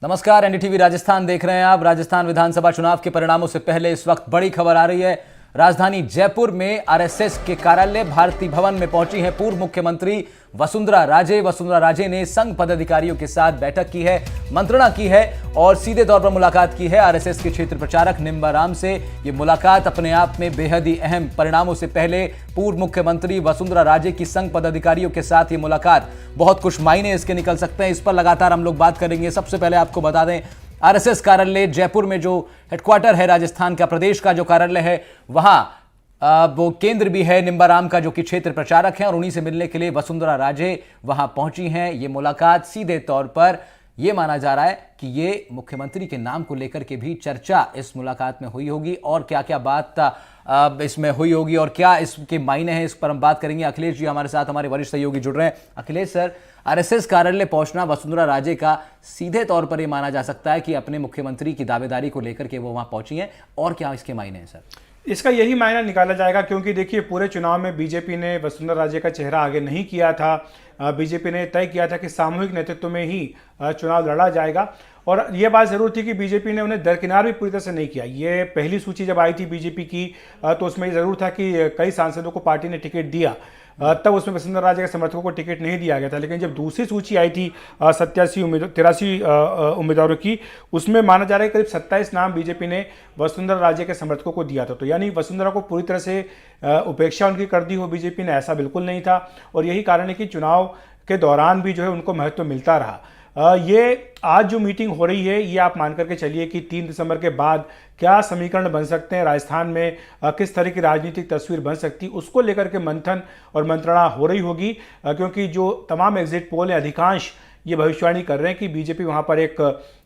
नमस्कार, एनडीटीवी राजस्थान देख रहे हैं आप। राजस्थान विधानसभा चुनाव के परिणामों से पहले इस वक्त बड़ी खबर आ रही है। राजधानी जयपुर में आरएसएस के कार्यालय भारती भवन में पहुंची हैं पूर्व मुख्यमंत्री वसुंधरा राजे। वसुंधरा राजे ने संघ पदाधिकारियों के साथ बैठक की है, मंत्रणा की है और सीधे तौर पर मुलाकात की है आरएसएस के क्षेत्र प्रचारक निम्बाराम से। ये मुलाकात अपने आप में बेहद ही अहम। परिणामों से पहले पूर्व मुख्यमंत्री वसुंधरा राजे की संघ पदाधिकारियों के साथ ये मुलाकात, बहुत कुछ मायने इसके निकल सकते हैं। इस पर लगातार हम लोग बात करेंगे। सबसे पहले आपको बता दें, आरएसएस कार्यालय जयपुर में जो हेडक्वार्टर है राजस्थान का, प्रदेश का जो कार्यालय है, वहां वो केंद्र भी है निम्बाराम का, जो कि क्षेत्र प्रचारक हैं, और उन्हीं से मिलने के लिए वसुंधरा राजे वहां पहुंची हैं। ये मुलाकात सीधे तौर पर यह माना जा रहा है कि ये मुख्यमंत्री के नाम को लेकर के भी चर्चा इस मुलाकात में हुई होगी और क्या क्या बात इसमें हुई होगी और क्या इसके मायने हैं, इस पर हम बात करेंगे। अखिलेश जी हमारे साथ, हमारे वरिष्ठ सहयोगी जुड़ रहे हैं। अखिलेश सर, आरएसएस कार्यालय पहुंचना वसुंधरा राजे का सीधे तौर पर यह माना जा सकता है कि अपने मुख्यमंत्री की दावेदारी को लेकर के वो वहां पहुंची हैं, और क्या इसके मायने हैं सर? इसका यही मायना निकाला जाएगा, क्योंकि देखिए पूरे चुनाव में बीजेपी ने वसुंधरा राजे का चेहरा आगे नहीं किया था। बीजेपी ने तय किया था कि सामूहिक नेतृत्व में ही चुनाव लड़ा जाएगा, और ये बात जरूर थी कि बीजेपी ने उन्हें दरकिनार भी पूरी तरह से नहीं किया। ये पहली सूची जब आई थी बीजेपी की तो उसमें ये जरूर था कि कई सांसदों को पार्टी ने टिकट दिया, तब उसमें वसुंधरा राजे के समर्थकों को टिकट नहीं दिया गया था। लेकिन जब दूसरी सूची आई थी 83 उम्मीदवारों की, उसमें माना जा रहा है करीब 27 नाम बीजेपी ने वसुंधरा राजे के समर्थकों को दिया था। तो यानी वसुंधरा को पूरी तरह से उपेक्षा उनकी कर दी हो बीजेपी ने, ऐसा बिल्कुल नहीं था। और यही कारण है कि चुनाव के दौरान भी जो है उनको महत्व मिलता रहा। ये आज जो मीटिंग हो रही है, ये आप मान करके चलिए कि 3 दिसंबर के बाद क्या समीकरण बन सकते हैं राजस्थान में, किस तरह की राजनीतिक तस्वीर बन सकती, उसको लेकर के मंथन और मंत्रणा हो रही होगी। क्योंकि जो तमाम एग्जिट पोल हैं, अधिकांश ये भविष्यवाणी कर रहे हैं कि बीजेपी वहाँ पर एक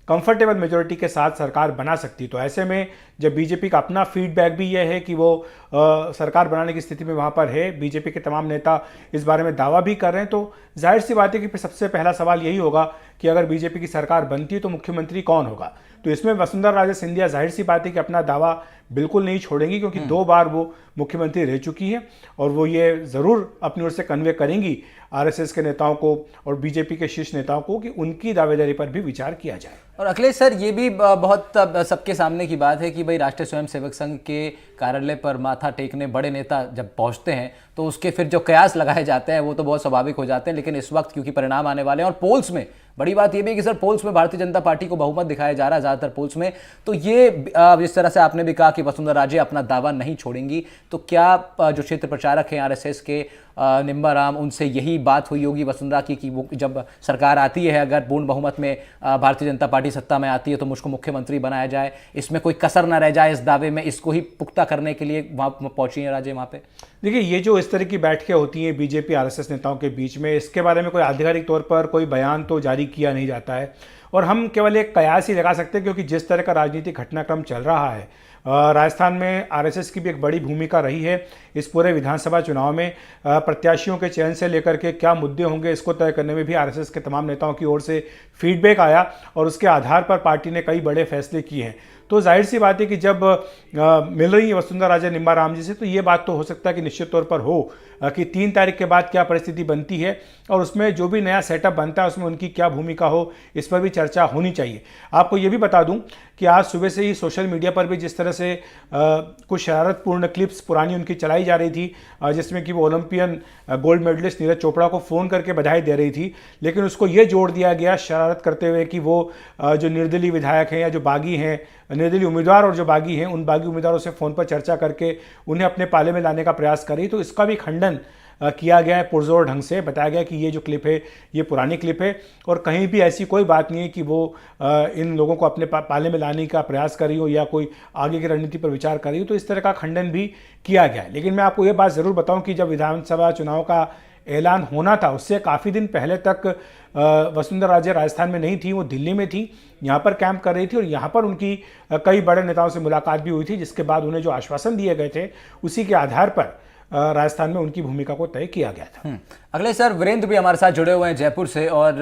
कंफर्टेबल मेजोरिटी के साथ सरकार बना सकती। तो ऐसे में जब बीजेपी का अपना फीडबैक भी यह है कि वो सरकार बनाने की स्थिति में वहाँ पर है, बीजेपी के तमाम नेता इस बारे में दावा भी कर रहे हैं, तो जाहिर सी बात है कि सबसे पहला सवाल यही होगा कि अगर बीजेपी की सरकार बनती है तो मुख्यमंत्री कौन होगा। तो इसमें वसुंधरा राजे सिंधिया जाहिर सी बात है कि अपना दावा बिल्कुल नहीं छोड़ेंगी, क्योंकि 2 बार वो मुख्यमंत्री रह चुकी हैं और वो ये ज़रूर अपनी ओर से कन्वे करेंगी आरएसएस के नेताओं को और बीजेपी के शीर्ष नेताओं को कि उनकी दावेदारी पर भी विचार किया जाए। और अखिलेश सर, ये भी बहुत सबके सामने की बात है कि भाई राष्ट्रीय स्वयंसेवक संघ के कार्यालय पर माथा टेकने बड़े नेता जब पहुंचते हैं तो उसके फिर जो कयास लगाए जाते हैं वो तो बहुत स्वाभाविक हो जाते हैं। लेकिन इस वक्त क्योंकि परिणाम आने वाले हैं और पोल्स में बड़ी बात यह भी है कि सर पोल्स में भारतीय जनता पार्टी को बहुमत दिखाया जा रहा है ज़्यादातर पोल्स में, तो ये जिस तरह से आपने भी कहा कि वसुंधरा राजे अपना दावा नहीं छोड़ेंगी, तो क्या जो क्षेत्र प्रचारक हैं आरएसएस के निम्बाराम, उनसे यही बात हुई होगी वसुंधरा की कि वो जब सरकार आती है, अगर पूर्ण बहुमत में भारतीय जनता पार्टी सत्ता में आती है तो मुझको मुख्यमंत्री बनाया जाए, इसमें कोई कसर ना रह जाए इस दावे में, इसको ही पुख्ता करने के लिए वहाँ पहुंची हैं राजे वहाँ पे? देखिए, ये जो इस तरह की बैठकें होती हैं बीजेपी आरएसएस नेताओं के बीच में, इसके बारे में कोई आधिकारिक तौर पर कोई बयान तो जारी किया नहीं जाता है और हम केवल एक कयास ही लगा सकते हैं, क्योंकि जिस तरह का राजनीतिक घटनाक्रम चल रहा है राजस्थान में, आरएसएस की भी एक बड़ी भूमिका रही है इस पूरे विधानसभा चुनाव में। प्रत्याशियों के चयन से लेकर के क्या मुद्दे होंगे, इसको तय करने में भी आरएसएस के तमाम नेताओं की ओर से फीडबैक आया और उसके आधार पर पार्टी ने कई बड़े फैसले किए हैं। तो जाहिर सी बात है कि जब मिल रही है वसुंधरा राजे निम्बाराम जी से, तो ये बात तो हो सकता है कि निश्चित तौर पर हो कि 3 तारीख के बाद क्या परिस्थिति बनती है और उसमें जो भी नया सेटअप बनता है उसमें उनकी क्या भूमिका हो, इस पर भी चर्चा होनी चाहिए। आपको ये भी बता दूं कि आज सुबह से ही सोशल मीडिया पर भी जिस तरह से कुछ शरारतपूर्ण क्लिप्स पुरानी उनकी चलाई जा रही थी, जिसमें कि वो Olympian gold medalist Neeraj Chopra को फ़ोन करके बधाई दे रही थी, लेकिन उसको ये जोड़ दिया गया शरारत करते हुए कि वो जो निर्दलीय विधायक हैं या जो बागी हैं, निर्दलीय उम्मीदवार और जो बागी हैं, उन बागी उम्मीदवारों से फ़ोन पर चर्चा करके उन्हें अपने पाले में लाने का प्रयास करी। तो इसका भी खंडन किया गया है पुरजोर ढंग से। बताया गया कि ये जो क्लिप है ये पुरानी क्लिप है और कहीं भी ऐसी कोई बात नहीं है कि वो इन लोगों को अपने पाले में लाने का प्रयास करी हो या कोई आगे की रणनीति पर विचार करी हो। तो इस तरह का खंडन भी किया गया है। लेकिन मैं आपको ये बात ज़रूर बताऊं कि जब विधानसभा चुनाव का ऐलान होना था उससे काफ़ी दिन पहले तक वसुंधरा राजे राजस्थान में नहीं थी, वो दिल्ली में थी, यहाँ पर कैंप कर रही थी और यहाँ पर उनकी कई बड़े नेताओं से मुलाकात भी हुई थी, जिसके बाद उन्हें जो आश्वासन दिए गए थे उसी के आधार पर राजस्थान में उनकी भूमिका को तय किया गया था। अगले सर, वीरेंद्र भी हमारे साथ जुड़े हुए हैं जयपुर से और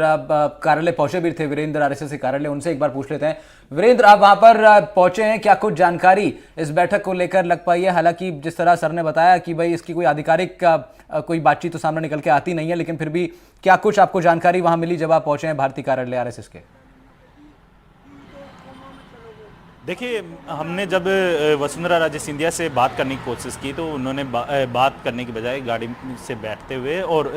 कार्यालय पहुंचे भी थे वीरेंद्र, आरएसएस के कार्यालय, उनसे एक बार पूछ लेते हैं। वीरेंद्र, आप वहां पर पहुंचे हैं, क्या कुछ जानकारी इस बैठक को लेकर लग पाई है? हालांकि जिस तरह सर ने बताया कि भाई इसकी कोई आधिकारिक कोई बातचीत तो सामने निकल के आती नहीं है, लेकिन फिर भी क्या कुछ आपको जानकारी वहां मिली जब आप पहुंचे हैं भारतीय कार्यालय आरएसएस के? देखिए, हमने जब वसुंधरा राजे सिंधिया से बात करने की कोशिश की तो उन्होंने बात करने की बजाय गाड़ी से बैठते हुए और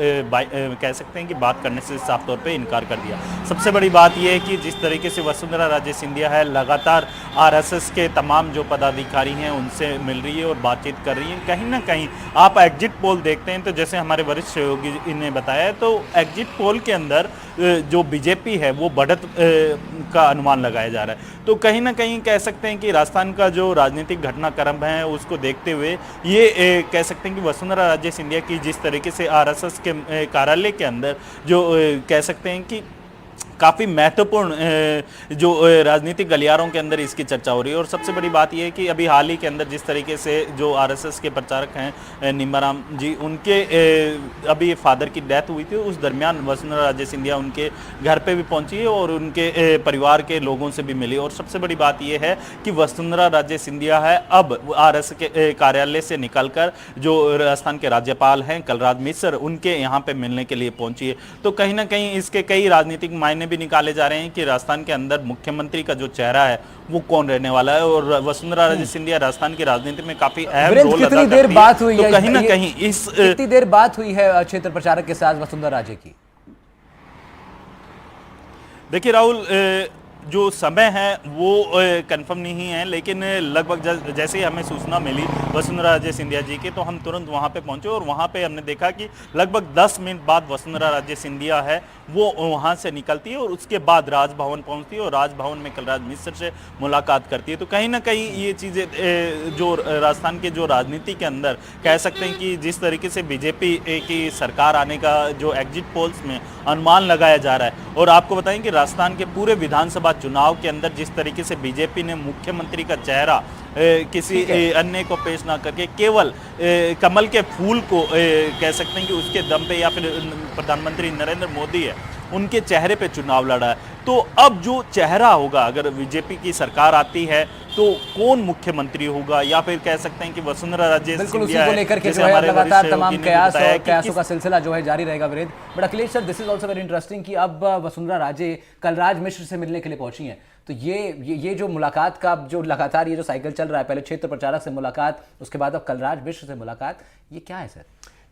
कह सकते हैं कि बात करने से साफ तौर पे इनकार कर दिया। सबसे बड़ी बात यह है कि जिस तरीके से वसुंधरा राजे सिंधिया है लगातार आरएसएस के तमाम जो पदाधिकारी हैं उनसे मिल रही है और बातचीत कर रही है। कहीं ना कहीं आप एग्जिट पोल देखते हैं तो जैसे हमारे वरिष्ठ सहयोगी ने बताया तो एग्जिट पोल के अंदर जो बीजेपी है वो बढ़त का अनुमान लगाया जा रहा है। तो कहीं ना कहीं कह सकते हैं कि राजस्थान का जो राजनीतिक घटनाक्रम है उसको देखते हुए ये कह सकते हैं कि वसुंधरा राजे सिंधिया की जिस तरीके से आरएसएस के कार्यालय के अंदर जो कह सकते हैं कि काफ़ी महत्वपूर्ण जो राजनीतिक गलियारों के अंदर इसकी चर्चा हो रही है। और सबसे बड़ी बात यह है कि अभी हाल ही के अंदर जिस तरीके से जो आरएसएस के प्रचारक हैं निम्बाराम जी, उनके अभी फादर की डेथ हुई थी, उस दरमियान वसुंधरा राजे सिंधिया उनके घर पे भी पहुंची है और उनके परिवार के लोगों से भी मिली। और सबसे बड़ी बात यह है कि वसुंधरा राजे सिंधिया है अब आरएसएस के कार्यालय से निकलकर जो राजस्थान के राज्यपाल हैं कलराज मिश्र, उनके यहाँ पे मिलने के लिए पहुंची है। तो कहीं ना कहीं इसके कई राजनीतिक मायने भी निकाले जा रहे हैं कि राजस्थान के अंदर मुख्यमंत्री का जो चेहरा है वो कौन रहने वाला है। और वसुंधरा राजे सिंधिया राजस्थान की राजनीति में काफी अहम रोल अदा कितनी देर करती बात है। हुई तो है कहीं ना कहीं इस कितनी देर बात हुई है क्षेत्र प्रचारक के साथ वसुंधरा राजे की? देखिए राहुल, जो समय है वो कंफर्म नहीं है, लेकिन लगभग जैसे ही हमें सूचना मिली वसुंधरा राजे सिंधिया जी की तो हम तुरंत वहाँ पे पहुँचे और वहाँ पे हमने देखा कि लगभग 10 मिनट बाद वसुंधरा राजे सिंधिया है वो वहाँ से निकलती है और उसके बाद राजभवन पहुँचती है और राजभवन में कलराज मिश्र से मुलाकात करती है। तो कहीं ना कहीं ये चीज़ें जो राजस्थान के जो राजनीति के अंदर कह सकते हैं कि जिस तरीके से बीजेपी की सरकार आने का जो एग्जिट पोल्स में अनुमान लगाया जा रहा है। और आपको बताएं कि राजस्थान के पूरे विधानसभा चुनाव के अंदर जिस तरीके से बीजेपी ने मुख्यमंत्री का चेहरा किसी अन्य को पेश ना करके केवल कमल के फूल को कह सकते हैं कि उसके दम पे या फिर प्रधानमंत्री नरेंद्र मोदी है उनके चेहरे पे चुनाव लड़ा है। तो अब जो चेहरा होगा अगर बीजेपी की सरकार आती है तो कौन मुख्यमंत्री होगा, या फिर कह सकते हैं कि वसुंधरा राजे बिल्कुल उसी सिंधिया को है, लेकर के जैसे जो है हमारे लगातार वरिष्ठ तमाम सहयोगी ने कयास बताया और कि कयासों का सिलसिला जो है जारी रहेगा Virendra. But Akhilesh sir, this is also very interesting कि अब वसुंधरा राजे कलराज मिश्र से मिलने के लिए पहुंची हैं। तो ये जो मुलाकात का जो लगातार ये जो साइकिल चल रहा है, पहले क्षेत्र प्रचारक से मुलाकात, उसके बाद अब कलराज मिश्र से मुलाकात, ये क्या है सर?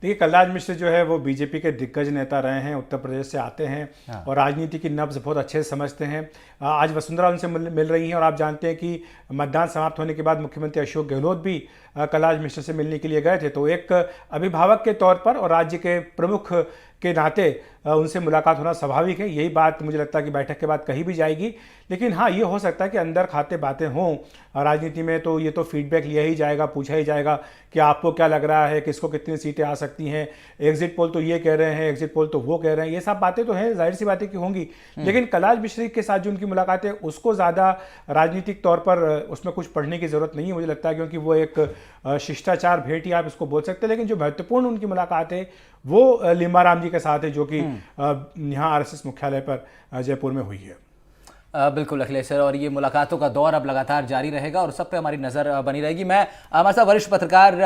देखिए, कलराज मिश्र जो है वो बीजेपी के दिग्गज नेता रहे हैं, उत्तर प्रदेश से आते हैं और राजनीति की नब्ज बहुत अच्छे से समझते हैं। आज वसुंधरा उनसे मिल रही हैं और आप जानते हैं कि मतदान समाप्त होने के बाद मुख्यमंत्री अशोक गहलोत भी कलराज मिश्र से मिलने के लिए गए थे। तो एक अभिभावक के तौर पर और राज्य के प्रमुख के नाते उनसे मुलाकात होना स्वाभाविक है। यही बात मुझे लगता है कि बैठक के बाद कही भी जाएगी। लेकिन हाँ, ये हो सकता है कि अंदर खाते बातें हों राजनीति में, तो ये तो फीडबैक लिया ही जाएगा, पूछा ही जाएगा कि आपको क्या लग रहा है, किसको कितनी सीटें आ सकती हैं, एग्जिट पोल तो ये कह रहे हैं, एग्जिट पोल तो वो कह रहे हैं। ये सब बातें तो हैं, जाहिर सी बातें की होंगी। लेकिन कलराज मिश्र के साथ जो उनकी मुलाकात है उसको ज़्यादा राजनीतिक तौर पर उसमें कुछ पढ़ने की ज़रूरत नहीं है मुझे लगता है, क्योंकि वो एक शिष्टाचार भेंट ही आप इसको बोल सकते हैं। लेकिन जो महत्वपूर्ण उनकी मुलाकात है वो लिम्बाराम जी के साथ है, जो कि यहाँ आरएसएस मुख्यालय पर जयपुर में हुई है। बिल्कुल अखिलेश सर, और ये मुलाकातों का दौर अब लगातार जारी रहेगा और सब पे हमारी नज़र बनी रहेगी। मैं हमारे साथ वरिष्ठ पत्रकार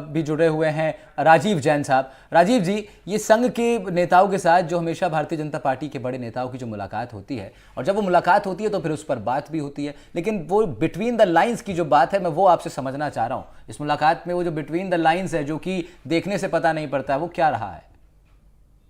भी जुड़े हुए हैं, राजीव जैन साहब। राजीव जी, ये संघ के नेताओं के साथ जो हमेशा भारतीय जनता पार्टी के बड़े नेताओं की जो मुलाकात होती है, और जब वो मुलाकात होती है तो फिर उस पर बात भी होती है, लेकिन वो बिटवीन द लाइन्स की जो बात है मैं वो आपसे समझना चाह रहा हूँ। इस मुलाकात में वो जो बिटवीन द लाइन्स है जो कि देखने से पता नहीं पड़ता, वो क्या रहा है?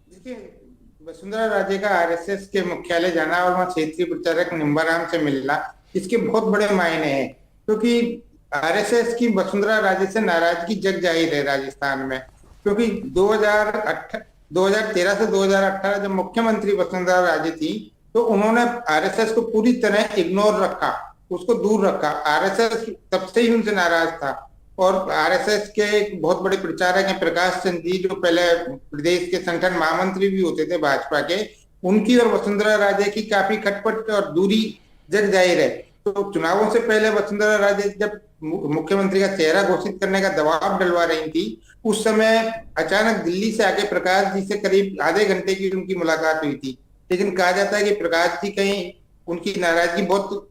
देखिए, वसुंधरा राजे का आरएसएस के मुख्यालय जाना और वहाँ क्षेत्रीय प्रचारक निम्बाराम से मिलना, इसके बहुत बड़े मायने हैं, क्योंकि आरएसएस की वसुंधरा राजे से नाराजगी जग जाहिर है राजस्थान में। क्योंकि 2013 से 2018 जब मुख्यमंत्री वसुंधरा राजे थी तो उन्होंने आरएसएस को पूरी तरह इग्नोर रखा, उसको दूर रखा। आरएसएस तब से ही उनसे नाराज था। और आरएसएस के एक बहुत बड़े प्रचारक हैं प्रकाश चंद जी, जो पहले प्रदेश के संगठन महामंत्री भी होते थे भाजपा के, उनकी और वसुंधरा राजे की काफी खटपट और दूरी जग जाहिर है। तो चुनावों से पहले वसुंधरा राजे जब मुख्यमंत्री का चेहरा घोषित करने का दबाव डलवा रही थी, उस समय अचानक दिल्ली से आके प्रकाश जी से करीब आधे घंटे की उनकी मुलाकात हुई थी। लेकिन कहा जाता है कि प्रकाश जी कहीं उनकी नाराजगी बहुत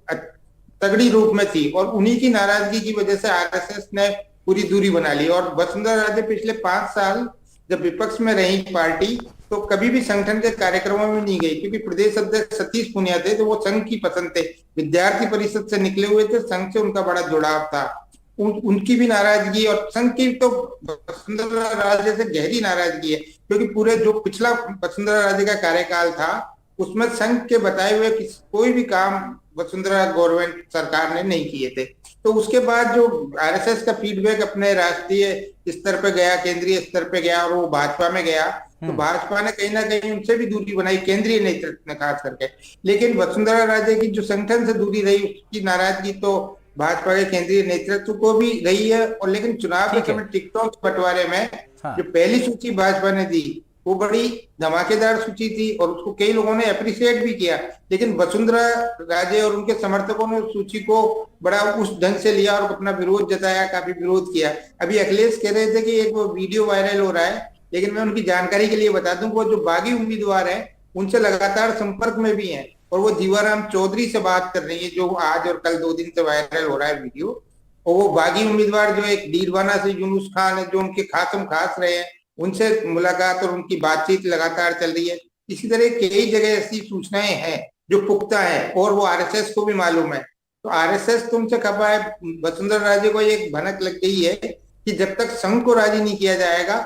तगड़ी रूप में थी और उन्हीं की नाराजगी की वजह से आरएसएस ने पूरी दूरी बना ली। और वसुंधरा राजे पिछले 5 साल जब विपक्ष में रही पार्टी, तो कभी भी संगठन के कार्यक्रमों में नहीं गई, क्योंकि प्रदेश अध्यक्ष सतीश पुनिया थे तो वो संघ की पसंद थे, विद्यार्थी परिषद से निकले हुए थे, संघ से उनका बड़ा जुड़ाव था। उनकी भी नाराजगी और संघ की तो वसुंधरा राजे से गहरी नाराजगी है, क्योंकि पूरे जो पिछला वसुंधरा राजे का कार्यकाल था उसमें संघ के बताए हुए कोई भी काम वसुंधरा गवर्नमेंट सरकार ने नहीं किए थे। तो उसके बाद जो आरएसएस का फीडबैक अपने राष्ट्रीय स्तर पे गया, केंद्रीय स्तर पे गया और वो भाजपा में गया, तो भाजपा ने कहीं ना कहीं उनसे भी दूरी बनाई, केंद्रीय नेतृत्व ने खास करके। लेकिन वसुंधरा राजे की जो संगठन से दूरी रही, उसकी नाराजगी तो भाजपा के केंद्रीय नेतृत्व को भी रही है। और लेकिन चुनाव के समय टिकटॉक बंटवारे में जो पहली सूची भाजपा ने दी वो बड़ी धमाकेदार सूची थी और उसको कई लोगों ने अप्रिशिएट भी किया, लेकिन वसुंधरा राजे और उनके समर्थकों ने उस सूची को बड़ा उस ढंग से लिया और अपना विरोध जताया, काफी विरोध किया। अभी अखिलेश कह रहे थे कि एक वो वीडियो वायरल हो रहा है, लेकिन मैं उनकी जानकारी के लिए बता दूं, वो जो बागी उम्मीदवार है उनसे लगातार संपर्क में भी है और वो दीवाराम चौधरी से बात कर रही है, जो आज और कल 2 दिन से वायरल हो रहा है वीडियो। और वो बागी उम्मीदवार जो एक डीरवाना से यूनुस खान है, जो उनके खासम खास रहे हैं, उनसे मुलाकात और उनकी बातचीत लगातार चल रही है। इसी तरह कई जगह ऐसी सूचनाएं हैं जो पुख्ता है और वो आरएसएस को भी मालूम है। तो आरएसएस तुमसे खपा है। वसुंधरा राजे को एक भनक लग गई है कि जब तक संघ को राजी नहीं किया जाएगा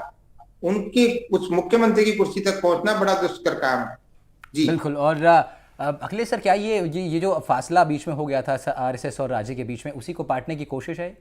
उनकी उस मुख्यमंत्री की कुर्सी तक पहुंचना बड़ा दुष्कर काम है। जी बिल्कुल। और अखिलेश सर, क्या ये जो फासला बीच में हो गया था आरएसएस और राज्य के बीच में, उसी को पाटने की कोशिश है?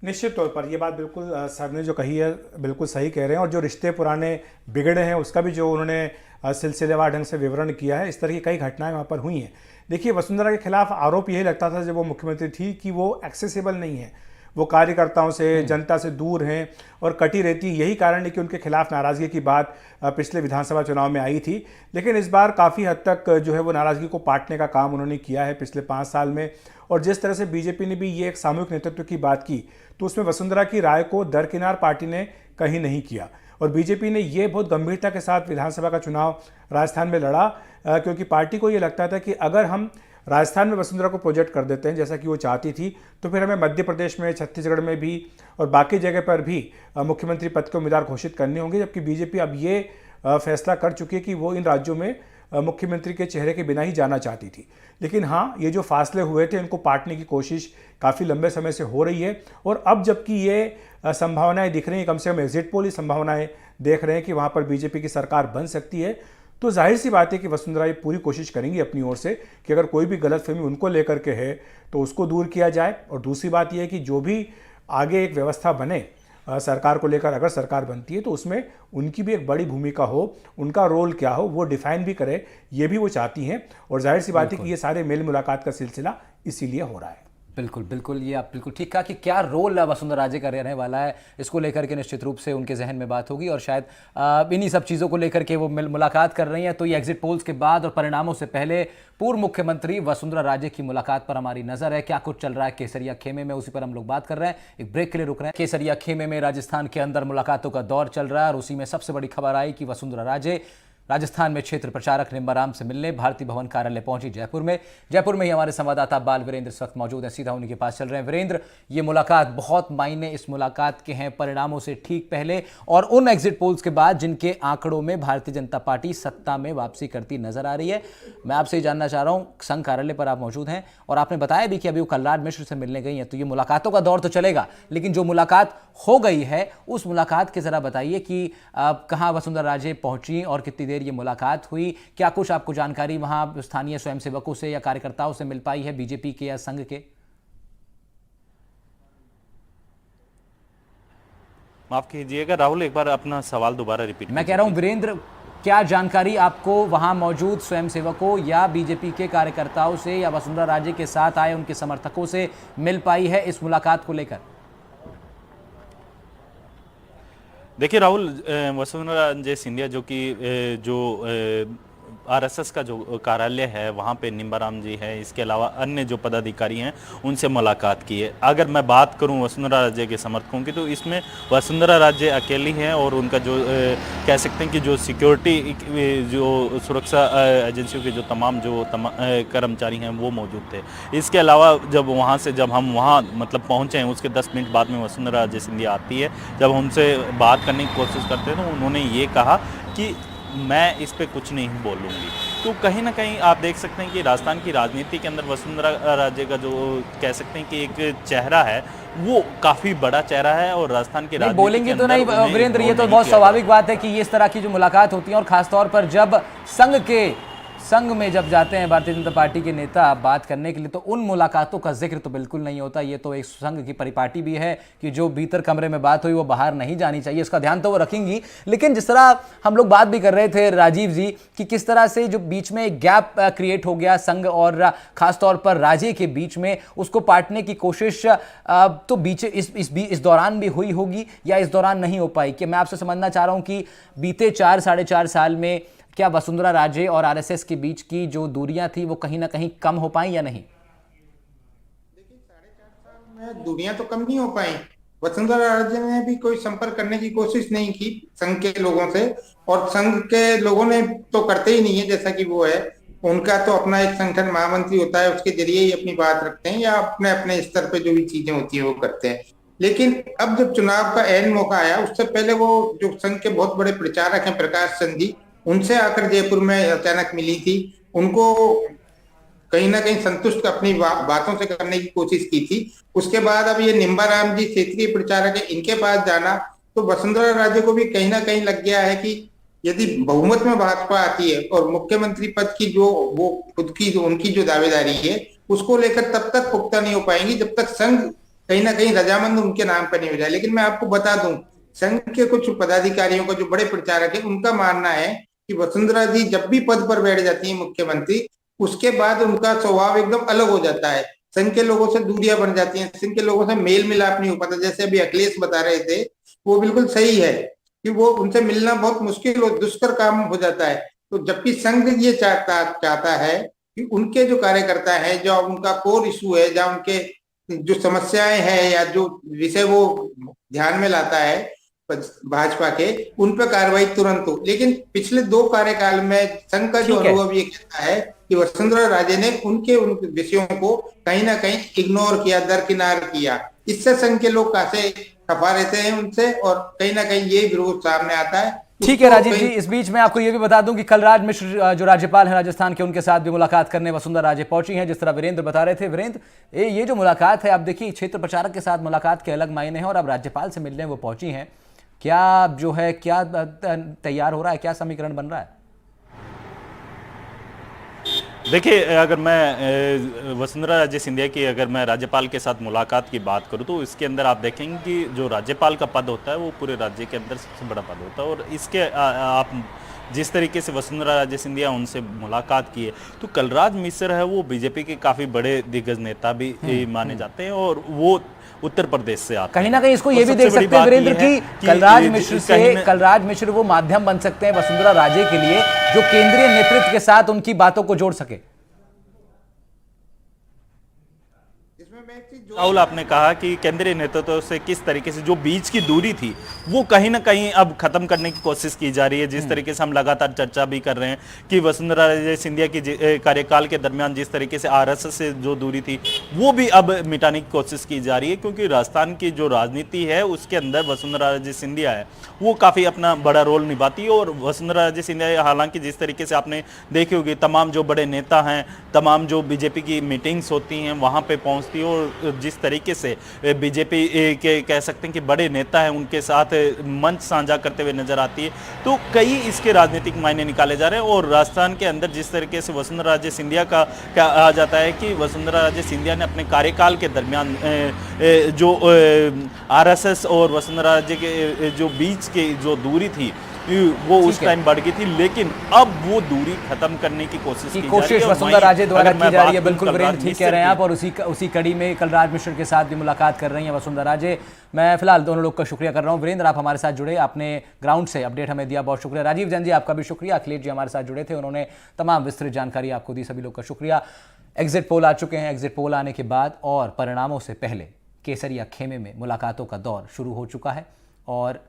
निश्चित तौर पर ये बात बिल्कुल सर ने जो कही है बिल्कुल सही कह रहे हैं। और जो रिश्ते पुराने बिगड़े हैं उसका भी जो उन्होंने सिलसिलेवार ढंग से विवरण किया है, इस तरह की कई घटनाएं वहाँ पर हुई हैं। देखिए, वसुंधरा के खिलाफ आरोप यही लगता था जब वो मुख्यमंत्री थी कि वो एक्सेसिबल नहीं है, वो कार्यकर्ताओं से, जनता से दूर हैं और कटी रहती। यही कारण है कि उनके खिलाफ नाराज़गी की बात पिछले विधानसभा चुनाव में आई थी। लेकिन इस बार काफ़ी हद तक जो है वो नाराज़गी को पाटने का काम उन्होंने किया है पिछले 5 साल में। और जिस तरह से बीजेपी ने भी ये एक सामूहिक नेतृत्व की बात की, तो उसमें वसुंधरा की राय को दरकिनार पार्टी ने कहीं नहीं किया। और बीजेपी ने ये बहुत गंभीरता के साथ विधानसभा का चुनाव राजस्थान में लड़ा, क्योंकि पार्टी को ये लगता था कि अगर हम राजस्थान में वसुंधरा को प्रोजेक्ट कर देते हैं जैसा कि वो चाहती थी, तो फिर हमें मध्य प्रदेश में, छत्तीसगढ़ में भी और बाकी जगह पर भी मुख्यमंत्री पद के उम्मीदवार घोषित करने होंगे। जबकि बीजेपी अब ये फैसला कर चुकी है कि वो इन राज्यों में मुख्यमंत्री के चेहरे के बिना ही जाना चाहती थी। लेकिन हाँ, ये जो फासले हुए थे इनको पाटने की कोशिश काफ़ी लंबे समय से हो रही है। और अब जबकि ये संभावनाएं दिख रही हैं, कम से कम एग्जिट पोल ही संभावनाएं देख रहे हैं कि वहाँ पर बीजेपी की सरकार बन सकती है, तो जाहिर सी बात है कि वसुंधरा ये पूरी कोशिश करेंगी अपनी ओर से कि अगर कोई भी गलतफहमी उनको लेकर के है तो उसको दूर किया जाए। और दूसरी बात यह है कि जो भी आगे एक व्यवस्था बने सरकार को लेकर, अगर सरकार बनती है तो उसमें उनकी भी एक बड़ी भूमिका हो, उनका रोल क्या हो वो डिफाइन भी करे, ये भी वो चाहती हैं। और जाहिर सी बात है कि ये सारे मेल मुलाकात का सिलसिला इसीलिए हो रहा है। बिल्कुल बिल्कुल, ये आप बिल्कुल ठीक कहा कि क्या रोल वसुंधरा राजे का रहने वाला है, इसको लेकर के निश्चित रूप से उनके जहन में बात होगी। और शायद इन्हीं सब चीज़ों को लेकर के वो मुलाकात कर रही हैं। तो ये एग्जिट पोल्स के बाद और परिणामों से पहले पूर्व मुख्यमंत्री वसुंधरा राजे की मुलाकात पर हमारी नजर है। क्या कुछ चल रहा है केसरिया खेमे में, उसी पर हम लोग बात कर रहे हैं। एक ब्रेक के लिए रुक रहे हैं। केसरिया खेमे में राजस्थान के अंदर मुलाकातों का दौर चल रहा है और उसी में सबसे बड़ी खबर आई कि वसुंधरा राजे राजस्थान में क्षेत्र प्रचारक निम्बाराम से मिलने भारतीय भवन कार्यालय पहुंची जयपुर में ही हमारे संवाददाता बाल वीरेंद्र इस वक्त मौजूद हैं, सीधा उन्हीं के पास चल रहे हैं। वीरेंद्र, ये मुलाकात, बहुत मायने इस मुलाकात के हैं परिणामों से ठीक पहले और उन एग्जिट पोल्स के बाद जिनके आंकड़ों में भारतीय जनता पार्टी सत्ता में वापसी करती नजर आ रही है। मैं आपसे ये जानना चाह रहा हूँ, संघ कार्यालय पर आप मौजूद हैं और आपने बताया भी कि अभी वो कलराज मिश्र से मिलने गई हैं, तो ये मुलाकातों का दौर तो चलेगा, लेकिन जो मुलाकात हो गई है उस मुलाकात के जरा बताइए कि कहाँ वसुंधरा राजे पहुंची और कितनी देर ये मुलाकात हुई। क्या कुछ आपको जानकारी वहां स्थानीय स्वयंसेवकों से या कार्यकर्ताओं से मिल पाई है, बीजेपी के या संघ के? माफ कीजिएगा राहुल, एक बार अपना सवाल दोबारा रिपीट। मैं कह रहा हूं वीरेंद्र, क्या जानकारी आपको वहां मौजूद स्वयंसेवकों या बीजेपी के कार्यकर्ताओं से या वसुंधरा राजे के साथ आए उनके समर्थकों से मिल पाई है इस मुलाकात को लेकर? देखिए राहुल, वसुंधरा राजे सिंधिया जो आरएसएस का जो कार्यालय है वहाँ पे निम्बाराम जी है, इसके अलावा अन्य जो पदाधिकारी हैं उनसे मुलाकात की है। अगर मैं बात करूं वसुंधरा राजे के समर्थकों की, तो इसमें वसुंधरा राजे अकेली हैं और उनका जो कह सकते हैं कि जो सिक्योरिटी, जो सुरक्षा एजेंसियों के जो तमाम कर्मचारी हैं वो मौजूद थे। इसके अलावा जब हम वहाँ मतलब पहुँचे हैं उसके 10 मिनट बाद में वसुंधरा राजे सिंधिया आती है। जब हमसे बात करने की कोशिश करते हैं तो उन्होंने ये कहा कि मैं इस पे कुछ नहीं बोलूँगी। तो कहीं ना कहीं आप देख सकते हैं कि राजस्थान की राजनीति के अंदर वसुंधरा राजे का जो कह सकते हैं कि एक चेहरा है, वो काफ़ी बड़ा चेहरा है और राजस्थान की नहीं राजनीति बोलेंगे के तो अंदर नहीं उन्हें वीरेंद्र, ये इग्नोर तो नहीं बहुत किया जा स्वाभाविक बात है कि ये इस तरह की जो मुलाकात होती है और खासतौर पर जब संघ में जब जाते हैं भारतीय जनता पार्टी के नेता बात करने के लिए, तो उन मुलाकातों का जिक्र तो बिल्कुल नहीं होता। ये तो एक संघ की परिपाटी भी है कि जो भीतर कमरे में बात हुई वो बाहर नहीं जानी चाहिए, इसका ध्यान तो वो रखेंगी। लेकिन जिस तरह हम लोग बात भी कर रहे थे राजीव जी कि किस तरह से जो बीच में एक गैप क्रिएट हो गया संघ और खासतौर पर राज्य के बीच में, उसको पाटने की कोशिश तो बीच इस दौरान भी हुई होगी या इस दौरान नहीं हो पाई। कि मैं आपसे समझना चाह रहा हूं कि बीते 4-4.5 साल में क्या वसुंधरा राजे और आरएसएस के बीच की जो दूरियां थी वो कहीं ना कहीं कम हो पाई या नहीं? देखिए 4.5 साल में दूरियां तो कम नहीं हो पाई। वसुंधरा राजे ने भी कोई संपर्क करने की कोशिश नहीं की संघ के लोगों से, और संघ के लोगों ने तो करते ही नहीं है। जैसा कि वो है, उनका तो अपना एक संगठन महामंत्री होता है, उसके जरिए ही अपनी बात रखते हैं या अपने अपने स्तर पे जो भी चीजें होती है वो करते हैं। लेकिन अब जब चुनाव का ऐन मौका आया, उससे पहले वो जो संघ के बहुत बड़े प्रचारक हैं प्रकाश संधि, उनसे आकर जयपुर में अचानक मिली थी। उनको कहीं ना कहीं संतुष्ट अपनी बातों से करने की कोशिश की थी। उसके बाद अब ये निम्बाराम जी क्षेत्रीय प्रचारक है, इनके पास जाना, तो वसुंधरा राजे को भी कहीं ना कहीं लग गया है कि यदि बहुमत में भाजपा आती है और मुख्यमंत्री पद की जो वो खुद की जो उनकी जो दावेदारी है उसको लेकर तब तक पुख्ता नहीं हो पाएंगी जब तक संघ कहीं ना कहीं रजामंद उनके नाम पर नहीं हो जाए। लेकिन मैं आपको बता दूं, संघ के कुछ पदाधिकारियों का जो बड़े प्रचारक है, उनका मानना है कि वसुंधरा जी जब भी पद पर बैठ जाती है मुख्यमंत्री, उसके बाद उनका स्वभाव एकदम अलग हो जाता है। संघ के लोगों से दूरियां बन जाती हैं, संघ के लोगों से मेल मिलाप नहीं हो पाता। जैसे अभी अखिलेश बता रहे थे, वो बिल्कुल सही है कि वो उनसे मिलना बहुत मुश्किल और दुष्कर काम हो जाता है। तो जबकि संघ ये चाहता है कि उनके जो कार्यकर्ता हैं, जो उनका कोर इशू है, जहाँ उनके जो समस्याएं हैं या जो विषय वो ध्यान में लाता है भाजपा के, उन पर कार्रवाई तुरंत हो। लेकिन पिछले 2 कार्यकाल में संघ का जो अनुभव ये कहता है कि वसुंधरा राजे ने उन विषयों को कहीं ना कहीं इग्नोर किया, दरकिनार किया। इससे संघ के लोग काफी खफा रहते हैं उनसे और कहीं ना कहीं ये विरोध सामने आता है। ठीक है राजीव जी, इस बीच में आपको यह भी बता दूं कि कलराज मिश्र जो राज्यपाल हैं राजस्थान के, उनके साथ भी मुलाकात करने वसुंधरा राजे पहुंची हैं, जिस तरह वीरेंद्र बता रहे थे। वीरेंद्र, ये जो मुलाकात है, आप देखिए क्षेत्र प्रचारक के साथ मुलाकात के अलग मायने हैं और अब राज्यपाल से मिलने वो पहुंची हैं। क्या जो है क्या तैयार हो रहा है, क्या समीकरण बन रहा है? देखिए, अगर मैं वसुंधरा राजे सिंधिया की अगर मैं राज्यपाल के साथ मुलाकात की बात करूं तो इसके अंदर आप देखेंगे कि जो राज्यपाल का पद होता है वो पूरे राज्य के अंदर सबसे बड़ा पद होता है। और इसके आप जिस तरीके से वसुंधरा राजे सिंधिया उनसे मुलाकात की है, तो कलराज मिश्र है वो बीजेपी के काफ़ी बड़े दिग्गज नेता भी माने जाते हैं और वो उत्तर प्रदेश से आते हैं। कहीं ना कहीं इसको ये भी देख सकते हैं वीरेंद्र की कलराज मिश्र वो माध्यम बन सकते हैं वसुंधरा राजे के लिए, जो केंद्रीय नेतृत्व के साथ उनकी बातों को जोड़ सके। राहुल, आपने कहा कि केंद्रीय नेतृत्व से किस तरीके से जो बीच की दूरी थी वो कहीं ना कहीं अब खत्म करने की कोशिश की जा रही है। जिस तरीके से हम लगातार चर्चा भी कर रहे हैं कि वसुंधरा राजे सिंधिया की कार्यकाल के दरमियान जिस तरीके से आरएसएस से जो दूरी थी वो भी अब मिटाने की कोशिश की जा रही है, क्योंकि राजस्थान की जो राजनीति है उसके अंदर वसुंधरा राजे सिंधिया है वो काफ़ी अपना बड़ा रोल निभाती है। और वसुंधरा राजे सिंधिया हालांकि जिस तरीके से आपने देखी होगी, तमाम जो बड़े नेता हैं, तमाम जो बीजेपी की मीटिंग्स होती हैं वहाँ पर पहुँचती है और जिस तरीके से बीजेपी के कह सकते हैं कि बड़े नेता हैं उनके साथ मंच साझा करते हुए नजर आती है। तो कई इसके राजनीतिक मायने निकाले जा रहे हैं। और राजस्थान के अंदर जिस तरीके से वसुंधरा राजे सिंधिया का क्या आ जाता है कि वसुंधरा राजे सिंधिया ने अपने कार्यकाल के दरमियान जो आरएसएस और वसुंधरा राजे के जो बीच की जो दूरी थी वो उस टाइम बढ़ गई थी, लेकिन अब वो दूरी खत्म करने की कोशिश वसुंधरा राजे द्वारा की जा रही है। बिल्कुल वीरेंद्र ठीक कह रहे हैं आप। और उसी कड़ी में कलराज मिश्र के साथ भी मुलाकात कर रही हैं वसुंधरा राजे। मैं फिलहाल दोनों लोग का शुक्रिया कर रहा हूं। वीरेंद्र, आप हमारे साथ जुड़े, आपने ग्राउंड से अपडेट हमें दिया, बहुत शुक्रिया। राजीव जैन जी, आपका भी शुक्रिया। अखिलेश जी हमारे साथ जुड़े थे, उन्होंने तमाम विस्तृत जानकारी आपको दी, सभी लोग का शुक्रिया। एग्जिट पोल आ चुके हैं। एग्जिट पोल आने के बाद और परिणामों से पहले केसरिया खेमे में मुलाकातों का दौर शुरू हो चुका है और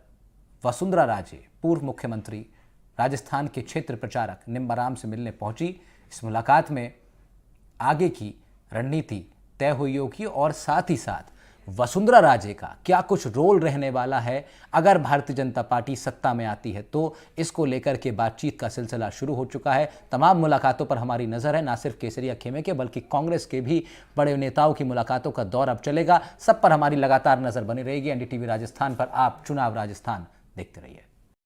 वसुंधरा राजे पूर्व मुख्यमंत्री राजस्थान के क्षेत्र प्रचारक निम्बाराम से मिलने पहुंची। इस मुलाकात में आगे की रणनीति तय हुई होगी और साथ ही साथ वसुंधरा राजे का क्या कुछ रोल रहने वाला है अगर भारतीय जनता पार्टी सत्ता में आती है, तो इसको लेकर के बातचीत का सिलसिला शुरू हो चुका है। तमाम मुलाकातों पर हमारी नजर है, ना सिर्फ केसरिया खेमे के बल्कि कांग्रेस के भी बड़े नेताओं की मुलाकातों का दौर अब चलेगा। सब पर हमारी लगातार नजर बनी रहेगी। एनडीटीवी राजस्थान पर आप चुनाव राजस्थान देखते रहिए।